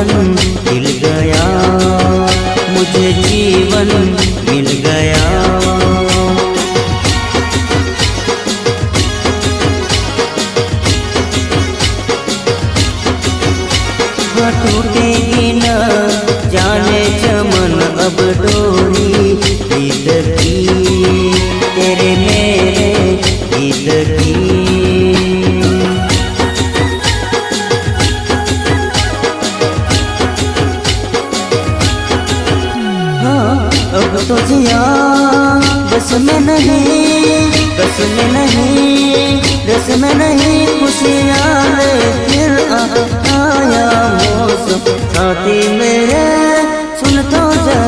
मिल गया, मुझे जीवन मिल गया। टूटेगी न जाने चमन अब डोरी गीत की, तेरे मेरे गीत की। हाँ अब तो जिया बस में नहीं, बस में नहीं, बस में नहीं, खुशियाँ ले फिर आया मौसम साथी मेरे सुन तो जा।